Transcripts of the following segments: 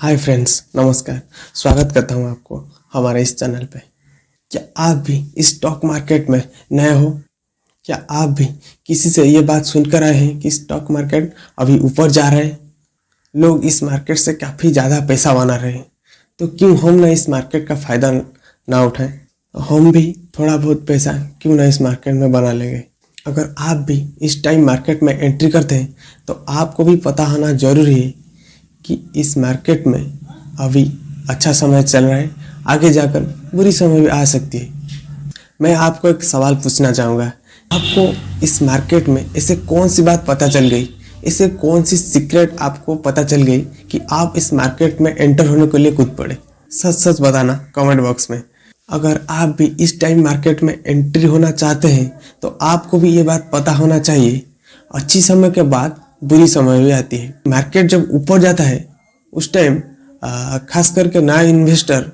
Hi friends, नमस्कार। स्वागत करता हूं आपको हमारे इस चैनल पे। क्या आप भी इस स्टॉक मार्केट में नए हो? क्या आप भी किसी से ये बात सुनकर आए हैं कि स्टॉक मार्केट अभी ऊपर जा रहा है, लोग इस मार्केट से काफ़ी ज़्यादा पैसा बना रहे हैं, तो क्यों हम ना इस मार्केट का फ़ायदा ना उठाएं? हम भी थोड़ा बहुत पैसा क्यों ना इस मार्केट में बना लेंगे। अगर आप भी इस टाइम मार्केट में एंट्री करते हैं तो आपको भी पता होना ज़रूरी है कि इस मार्केट में अभी अच्छा समय चल रहा है, आगे जाकर बुरी समय भी आ सकती है। मैं आपको एक सवाल पूछना चाहूँगा, आपको इस मार्केट में ऐसे कौन सी बात पता चल गई, ऐसे कौन सी सीक्रेट आपको पता चल गई कि आप इस मार्केट में एंटर होने के लिए कूद पड़े? सच सच बताना कमेंट बॉक्स में। अगर आप भी इस टाइम मार्केट में एंट्री होना चाहते हैं तो आपको भी ये बात पता होना चाहिए, अच्छी समय के बाद बुरी समय भी आती है। मार्केट जब ऊपर जाता है उस टाइम खास करके नए इन्वेस्टर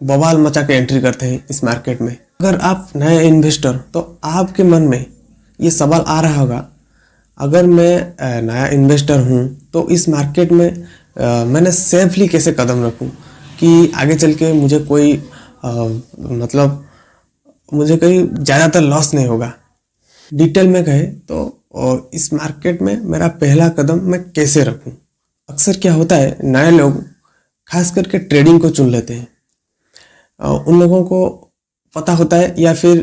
बवाल मचा के एंट्री करते हैं इस मार्केट में। अगर आप नए इन्वेस्टर तो आपके मन में ये सवाल आ रहा होगा, अगर मैं नया इन्वेस्टर हूँ तो इस मार्केट में मैंने सेफली कैसे कदम रखूँ कि आगे चल के मुझे कोई मतलब मुझे कहीं ज़्यादातर लॉस नहीं होगा। डिटेल में कहे तो इस मार्केट में मेरा पहला कदम मैं कैसे रखूं? अक्सर क्या होता है, नए लोग खास करके ट्रेडिंग को चुन लेते हैं। उन लोगों को पता होता है या फिर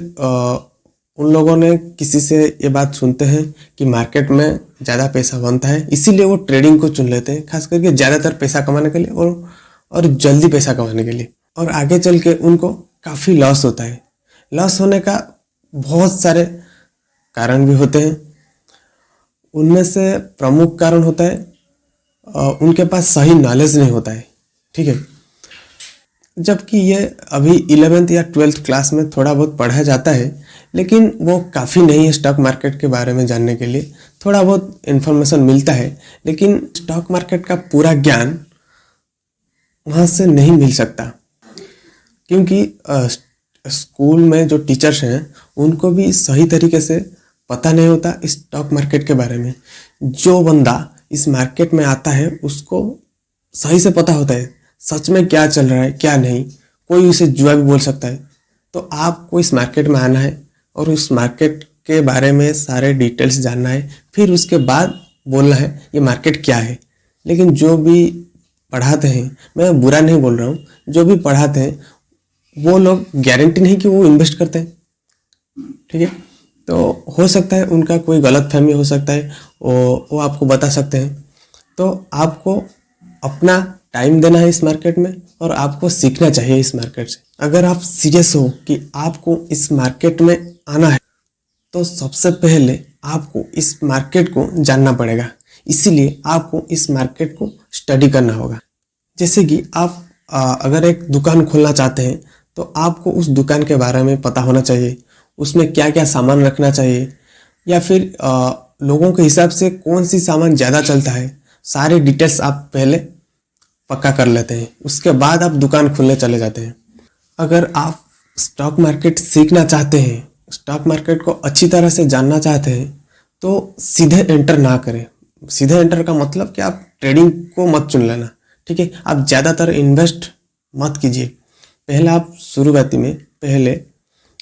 उन लोगों ने किसी से ये बात सुनते हैं कि मार्केट में ज़्यादा पैसा बनता है, इसीलिए वो ट्रेडिंग को चुन लेते हैं, खास करके ज़्यादातर पैसा कमाने के लिए और जल्दी पैसा कमाने के लिए। और आगे चल के उनको काफ़ी लॉस होता है। लॉस होने का बहुत सारे कारण भी होते हैं। उनमें से प्रमुख कारण होता है उनके पास सही नॉलेज नहीं होता है। ठीक है, जबकि ये अभी 11th या 12th क्लास में थोड़ा बहुत पढ़ा जाता है, लेकिन वो काफ़ी नहीं है स्टॉक मार्केट के बारे में जानने के लिए। थोड़ा बहुत इन्फॉर्मेशन मिलता है, लेकिन स्टॉक मार्केट का पूरा ज्ञान वहाँ से नहीं मिल सकता, क्योंकि स्कूल में जो टीचर्स हैं उनको भी सही तरीके से पता नहीं होता इस स्टॉक मार्केट के बारे में। जो बंदा इस मार्केट में आता है उसको सही से पता होता है सच में क्या चल रहा है क्या नहीं। कोई उसे जुआ भी बोल सकता है। तो आपको इस मार्केट में आना है और उस मार्केट के बारे में सारे डिटेल्स जानना है, फिर उसके बाद बोलना है ये मार्केट क्या है। लेकिन जो भी पढ़ाते हैं, मैं बुरा नहीं बोल रहा हूँ, जो भी पढ़ाते हैं वो लोग गारंटी नहीं कि वो इन्वेस्ट करते हैं। ठीक है, तो हो सकता है उनका कोई गलत फहमी हो सकता है, वो आपको बता सकते हैं। तो आपको अपना टाइम देना है इस मार्केट में और आपको सीखना चाहिए इस मार्केट से। अगर आप सीरियस हो कि आपको इस मार्केट में आना है तो सबसे पहले आपको इस मार्केट को जानना पड़ेगा। इसीलिए आपको इस मार्केट को स्टडी करना होगा। जैसे कि आप अगर एक दुकान खोलना चाहते हैं तो आपको उस दुकान के बारे में पता होना चाहिए, उसमें क्या क्या सामान रखना चाहिए, या फिर लोगों के हिसाब से कौन सी सामान ज़्यादा चलता है। सारे डिटेल्स आप पहले पक्का कर लेते हैं, उसके बाद आप दुकान खोलने चले जाते हैं। अगर आप स्टॉक मार्केट सीखना चाहते हैं, स्टॉक मार्केट को अच्छी तरह से जानना चाहते हैं, तो सीधे एंटर ना करें। सीधे एंटर का मतलब कि आप ट्रेडिंग को मत चुन लेना। ठीक है, आप ज़्यादातर इन्वेस्ट मत कीजिए। पहले आप शुरुआती में पहले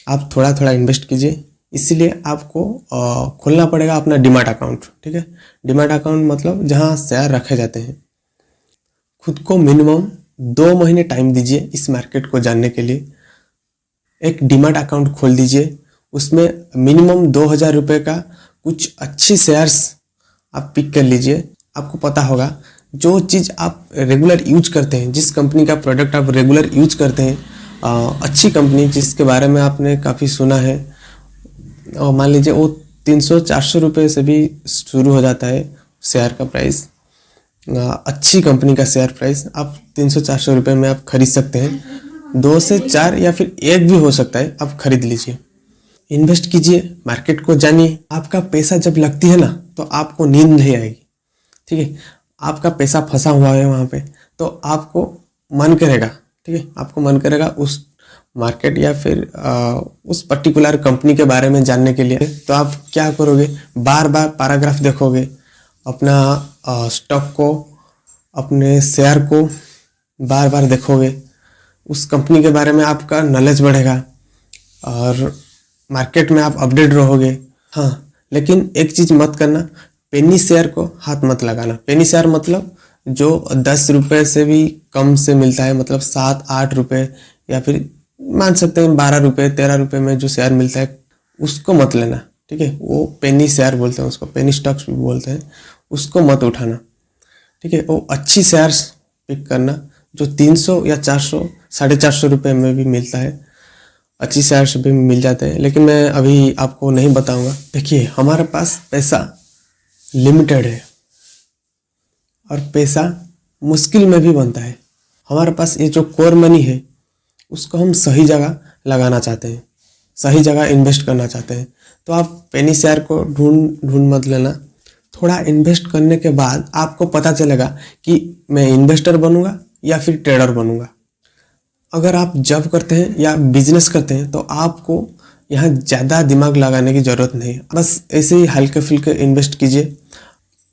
आप थोड़ा थोड़ा इन्वेस्ट कीजिए। इसीलिए आपको खोलना पड़ेगा अपना डीमैट अकाउंट। ठीक है, डीमैट अकाउंट मतलब जहाँ शेयर रखे जाते हैं। खुद को मिनिमम 2 महीने टाइम दीजिए इस मार्केट को जानने के लिए। एक डीमैट अकाउंट खोल दीजिए, उसमें मिनिमम 2000 रुपये का कुछ अच्छी शेयर्स आप पिक कर लीजिए। आपको पता होगा जो चीज़ आप रेगुलर यूज करते हैं, जिस कंपनी का प्रोडक्ट आप रेगुलर यूज करते हैं, अच्छी कंपनी जिसके बारे में आपने काफ़ी सुना है, और मान लीजिए वो 300-400 रुपये से भी शुरू हो जाता है शेयर का प्राइस। अच्छी कंपनी का शेयर प्राइस आप 300-400 रुपये में आप खरीद सकते हैं। 2 से 4 या फिर 1 भी हो सकता है, आप खरीद लीजिए। इन्वेस्ट कीजिए, मार्केट को जानिए। आपका पैसा जब लगती है ना तो आपको नींद नहीं आएगी। ठीक है, आपका पैसा फंसा हुआ है वहाँ पे, तो आपको मन करेगा, ठीक है, आपको मन करेगा उस मार्केट या फिर उस पर्टिकुलर कंपनी के बारे में जानने के लिए। तो आप क्या करोगे, बार बार पैराग्राफ देखोगे, अपना स्टॉक को अपने शेयर को बार बार देखोगे, उस कंपनी के बारे में आपका नॉलेज बढ़ेगा और मार्केट में आप अपडेट रहोगे। हाँ, लेकिन एक चीज़ मत करना, पेनी शेयर को हाथ मत लगाना। पेनी शेयर मतलब जो 10 रुपये से भी कम से मिलता है, मतलब 7-8 रुपये या फिर मान सकते हैं 12 रुपये 13 रुपये में जो शेयर मिलता है, उसको मत लेना। ठीक है, वो पेनी शेयर बोलते हैं उसको, पेनी स्टॉक्स भी बोलते हैं, उसको मत उठाना। ठीक है, वो अच्छी शेयर्स पिक करना जो 300 या 400 450 रुपये में भी मिलता है। अच्छी शेयर्स भी मिल जाते हैं, लेकिन मैं अभी आपको नहीं बताऊंगा। देखिए, हमारे पास पैसा लिमिटेड है और पैसा मुश्किल में भी बनता है। हमारे पास ये जो कोर मनी है उसको हम सही जगह लगाना चाहते हैं, सही जगह इन्वेस्ट करना चाहते हैं। तो आप पेनी शेयर को ढूंढ मत लेना। थोड़ा इन्वेस्ट करने के बाद आपको पता चलेगा कि मैं इन्वेस्टर बनूंगा या फिर ट्रेडर बनूंगा। अगर आप जॉब करते हैं या बिजनेस करते हैं तो आपको यहाँ ज़्यादा दिमाग लगाने की ज़रूरत नहीं, बस ऐसे ही हल्के फुल्के इन्वेस्ट कीजिए।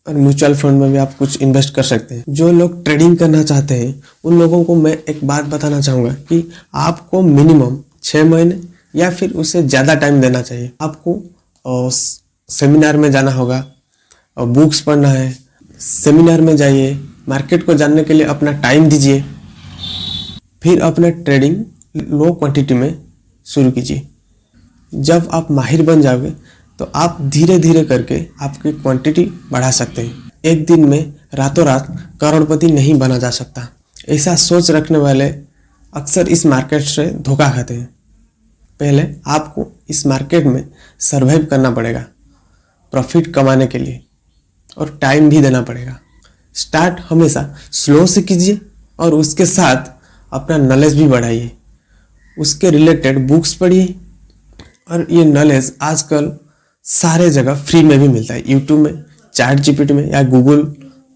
और म्यूचुअल फंड में भी आप कुछ इन्वेस्ट कर सकते हैं। जो लोग ट्रेडिंग करना चाहते हैं उन लोगों को मैं एक बात बताना चाहूँगा कि आपको मिनिमम 6 महीने या फिर उससे ज़्यादा टाइम देना चाहिए। आपको सेमिनार में जाना होगा, बुक्स पढ़ना है, सेमिनार में जाइए, मार्केट को जानने के लिए अपना टाइम दीजिए, फिर अपना ट्रेडिंग लो क्वांटिटी में शुरू कीजिए। जब आप माहिर बन जाओगे तो आप धीरे धीरे करके आपकी क्वांटिटी बढ़ा सकते हैं। एक दिन में रातों रात करोड़पति नहीं बना जा सकता। ऐसा सोच रखने वाले अक्सर इस मार्केट से धोखा खाते हैं। पहले आपको इस मार्केट में सरवाइव करना पड़ेगा प्रॉफिट कमाने के लिए, और टाइम भी देना पड़ेगा। स्टार्ट हमेशा स्लो से कीजिए और उसके साथ अपना नॉलेज भी बढ़ाइए, उसके रिलेटेड बुक्स पढ़िए। और ये नॉलेज आजकल सारे जगह फ्री में भी मिलता है, यूट्यूब में, चैट जीपीटी में या गूगल,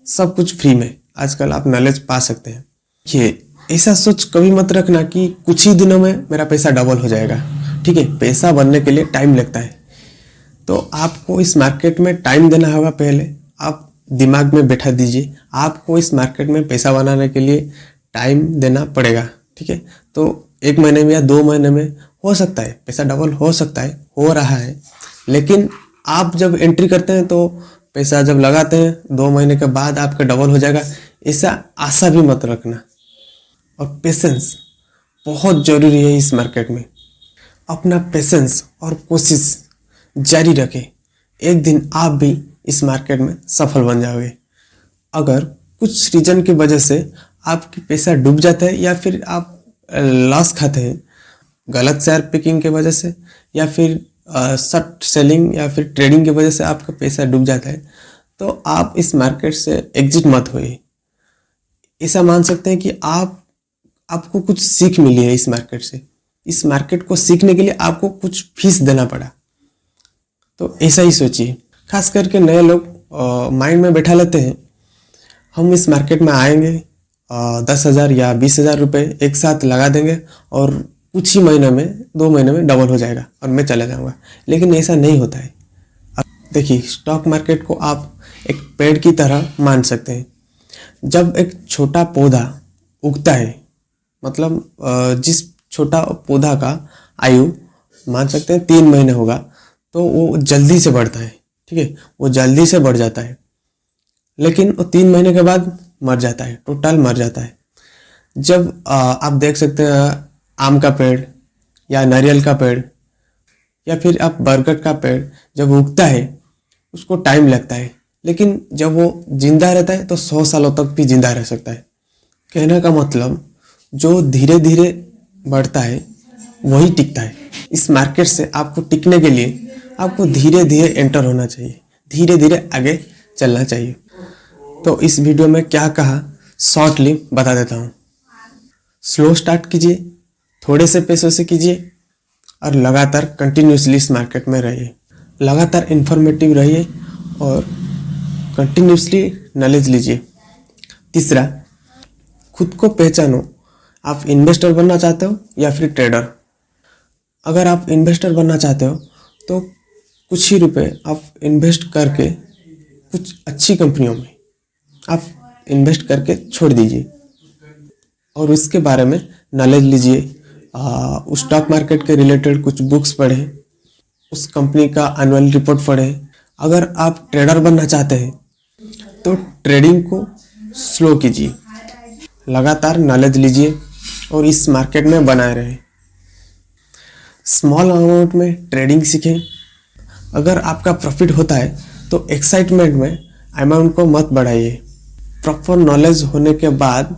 सब कुछ फ्री में आजकल आप नॉलेज पा सकते हैं। ये ऐसा सोच कभी मत रखना कि कुछ ही दिनों में मेरा पैसा डबल हो जाएगा। ठीक है, पैसा बनने के लिए टाइम लगता है, तो आपको इस मार्केट में टाइम देना होगा। पहले आप दिमाग में बैठा दीजिए, आपको इस मार्केट में पैसा बनाने के लिए टाइम देना पड़ेगा। ठीक है, तो 1 महीने में या 2 महीने में हो सकता है पैसा डबल, हो सकता है, हो रहा है। लेकिन आप जब एंट्री करते हैं तो पैसा जब लगाते हैं 2 महीने के बाद आपका डबल हो जाएगा, ऐसा आशा भी मत रखना। और पेशेंस बहुत ज़रूरी है इस मार्केट में। अपना पेशेंस और कोशिश जारी रखें, एक दिन आप भी इस मार्केट में सफल बन जाओगे। अगर कुछ रीजन की वजह से आपकी पैसा डूब जाता है या फिर आप लॉस खाते हैं, गलत शेयर पिकिंग की वजह से या फिर शॉर्ट सेलिंग या फिर ट्रेडिंग की वजह से आपका पैसा डूब जाता है, तो आप इस मार्केट से एग्जिट मत होइए। ऐसा मान सकते हैं कि आपको कुछ सीख मिली है इस मार्केट से। इस मार्केट को सीखने के लिए आपको कुछ फीस देना पड़ा, तो ऐसा ही सोचिए। खास करके नए लोग माइंड में बैठा लेते हैं हम इस मार्केट में आएंगे, 10,000 या 20,000 रुपये एक साथ लगा देंगे और कुछ ही महीने में 2 महीने में डबल हो जाएगा और मैं चला जाऊंगा। लेकिन ऐसा नहीं होता है। अब देखिए, स्टॉक मार्केट को आप एक पेड़ की तरह मान सकते हैं। जब एक छोटा पौधा उगता है, मतलब जिस छोटा पौधा का आयु मान सकते हैं 3 महीने होगा, तो वो जल्दी से बढ़ता है। ठीक है, वो जल्दी से बढ़ जाता है, लेकिन वो 3 महीने के बाद मर जाता है, टोटल मर जाता है। जब आप देख सकते हैं आम का पेड़ या नारियल का पेड़ या फिर आप बरगद का पेड़ जब उगता है उसको टाइम लगता है, लेकिन जब वो जिंदा रहता है तो 100 सालों तक भी जिंदा रह सकता है। कहने का मतलब जो धीरे धीरे बढ़ता है वही टिकता है। इस मार्केट से आपको टिकने के लिए आपको धीरे धीरे एंटर होना चाहिए, धीरे धीरे आगे चलना चाहिए। तो इस वीडियो में क्या कहा शॉर्टली बता देता हूँ। स्लो स्टार्ट कीजिए, थोड़े से पैसों से कीजिए और लगातार कंटिन्यूसली इस मार्केट में रहिए, लगातार इंफॉर्मेटिव रहिए और कंटिन्यूसली नॉलेज लीजिए। तीसरा, खुद को पहचानो, आप इन्वेस्टर बनना चाहते हो या फिर ट्रेडर। अगर आप इन्वेस्टर बनना चाहते हो तो कुछ ही रुपए आप इन्वेस्ट करके कुछ अच्छी कंपनियों में आप इन्वेस्ट करके छोड़ दीजिए और उसके बारे में नॉलेज लीजिए। उस स्टॉक मार्केट के रिलेटेड कुछ बुक्स पढ़ें, उस कंपनी का एनुअल रिपोर्ट पढ़ें। अगर आप ट्रेडर बनना चाहते हैं तो ट्रेडिंग को स्लो कीजिए, लगातार नॉलेज लीजिए और इस मार्केट में बनाए रहें। स्मॉल अमाउंट में ट्रेडिंग सीखें। अगर आपका प्रॉफिट होता है तो एक्साइटमेंट में अमाउंट को मत बढ़ाइए। प्रॉपर नॉलेज होने के बाद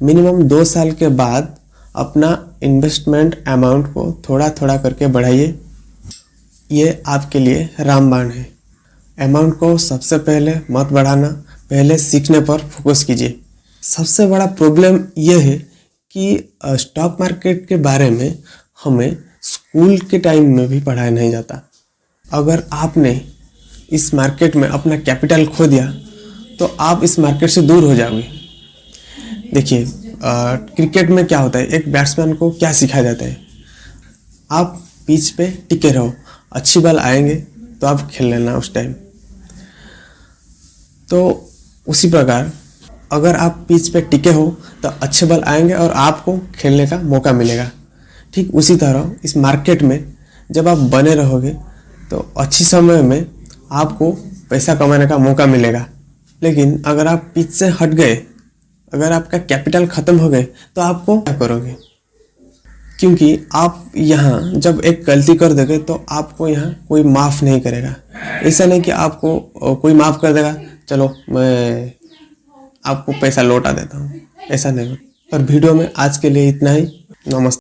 मिनिमम 2 साल के बाद अपना इन्वेस्टमेंट अमाउंट को थोड़ा थोड़ा करके बढ़ाइए। ये आपके लिए रामबाण है। अमाउंट को सबसे पहले मत बढ़ाना, पहले सीखने पर फोकस कीजिए। सबसे बड़ा प्रॉब्लम यह है कि स्टॉक मार्केट के बारे में हमें स्कूल के टाइम में भी पढ़ाया नहीं जाता। अगर आपने इस मार्केट में अपना कैपिटल खो दिया तो आप इस मार्केट से दूर हो जाओगे। देखिए, क्रिकेट में क्या होता है, एक बैट्समैन को क्या सिखाया जाता है, आप पिच पे टिके रहो, अच्छी बॉल आएंगे तो आप खेल लेना उस टाइम। तो उसी प्रकार अगर आप पिच पे टिके हो तो अच्छे बॉल आएंगे और आपको खेलने का मौका मिलेगा। ठीक उसी तरह इस मार्केट में जब आप बने रहोगे तो अच्छी समय में आपको पैसा कमाने का मौका मिलेगा। लेकिन अगर आप पिच से हट गए, अगर आपका कैपिटल ख़त्म हो गए तो आपको क्या करोगे? क्योंकि आप यहाँ जब एक गलती कर दोगे तो आपको यहाँ कोई माफ़ नहीं करेगा। ऐसा नहीं कि आपको कोई माफ़ कर देगा, चलो मैं आपको पैसा लौटा देता हूँ, ऐसा नहीं। और वीडियो में आज के लिए इतना ही। नमस्ते।